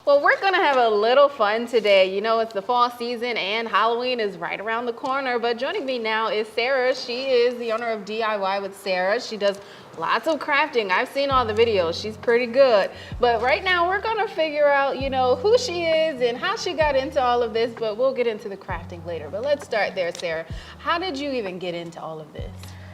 Well, we're gonna have a little fun today. You know, it's the fall season and Halloween is right around the corner. But joining me now is Sarah. She is the owner of DIY with Sarah. She does lots of crafting. I've seen all the videos. She's pretty good. But right now we're gonna figure out, you know, who she is and how she got into all of this, but we'll get into the crafting later. But let's start there, Sarah. How did you even get into all of this?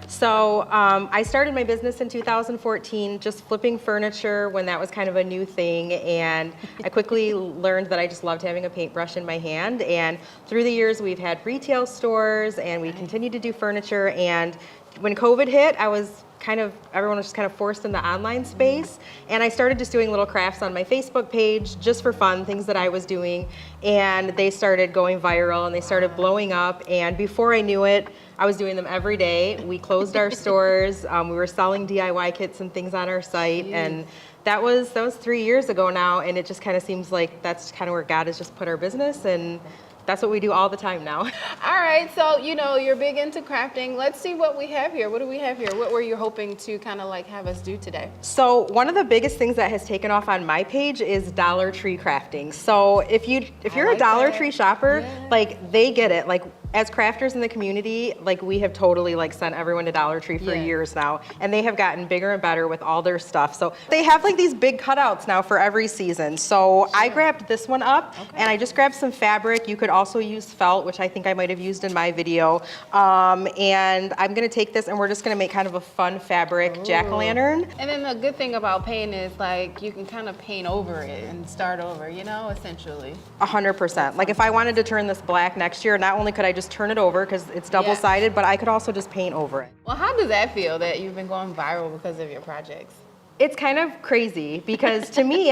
So I started my business in 2014, just flipping furniture when that was kind of a new thing. And I quickly learned that I just loved having a paintbrush in my hand. And through the years, we've had retail stores and we continued to do furniture. And when COVID hit, everyone was just kind of forced in the online space. And I started just doing little crafts on my Facebook page just for fun, things that I was doing. And they started going viral and they started blowing up. And before I knew it, I was doing them every day. We closed our stores. We were selling DIY kits and things on our site. And that was 3 years ago now. And it just kind of seems like that's kind of where God has just put our business. And that's what we do all the time now. All right, so you know, you're big into crafting. Let's see what we have here. What do we have here? What were you hoping to kind of like have us do today? So one of the biggest things that has taken off on my page is Dollar Tree crafting. So if you're a Dollar Tree shopper, like they get it. Like as crafters in the community, like we have totally like sent everyone to Dollar Tree for years now, and they have gotten bigger and better with all their stuff. So they have like these big cutouts now for every season. So I grabbed this one up and I just grabbed some fabric. You could also use felt, which I think I might have used in my video. And I'm gonna take this and we're just gonna make kind of a fun fabric jack-o'-lantern. And then the good thing about paint is like you can kind of paint over it and start over, you know, essentially. 100%. Like if I wanted to turn this black next year, not only could I just turn it over because it's double-sided, but I could also just paint over it. Well, how does that feel that you've been going viral because of your projects? It's kind of crazy because to me,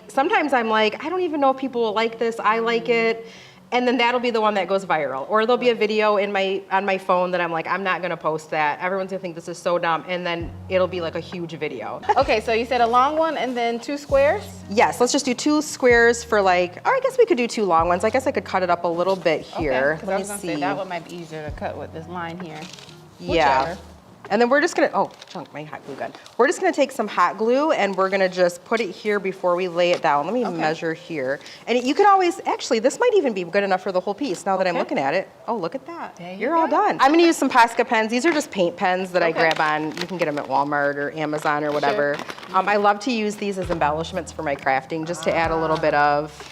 sometimes I'm like, I don't even know if people will like this. I like it. And then that'll be the one that goes viral. Or there'll be a video on my phone that I'm like, I'm not gonna post that. Everyone's gonna think this is so dumb. And then it'll be like a huge video. Okay, so you said a long one and then 2 squares? Yes, let's just do 2 squares for like, or I guess we could do 2 long ones. I guess I could cut it up a little bit here. Okay, I was gonna say that one might be easier to cut with this line here. Yeah. Whichever. And then we're just gonna, my hot glue gun. We're just gonna take some hot glue and we're gonna just put it here before we lay it down. Let me measure here. And you can always, actually, this might even be good enough for the whole piece now that I'm looking at it. Oh, look at that. You're all done. I'm gonna use some Posca pens. These are just paint pens that I grab on. You can get them at Walmart or Amazon or whatever. I love to use these as embellishments for my crafting just to add a little bit of,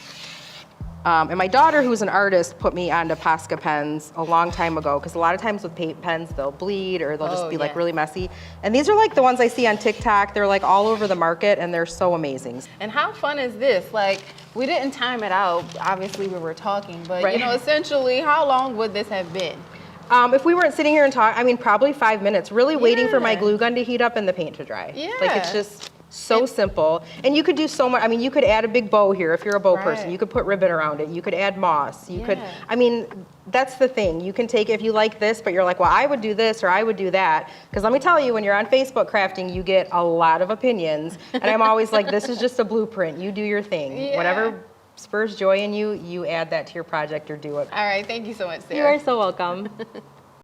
and my daughter, who's an artist, put me onto Posca pens a long time ago because a lot of times with paint pens, they'll bleed or they'll just be like really messy. And these are like the ones I see on TikTok. They're like all over the market and they're so amazing. And how fun is this? Like, we didn't time it out. Obviously, we were talking, but you know, essentially, how long would this have been? If we weren't sitting here and talking, I mean, probably 5 minutes, really waiting for my glue gun to heat up and the paint to dry. Like, it's just so simple. And you could do so much. I mean, you could add a big bow here if you're a bow person. You could put ribbon around it. You could add moss. You could, I mean, that's the thing. You can take, if you like this, but you're like, well, I would do this or I would do that. Because let me tell you, when you're on Facebook crafting, you get a lot of opinions. And I'm always like, this is just a blueprint. You do your thing. Whatever spurs joy in you, you add that to your project or do it. All right, thank you so much, Sarah. You are so welcome.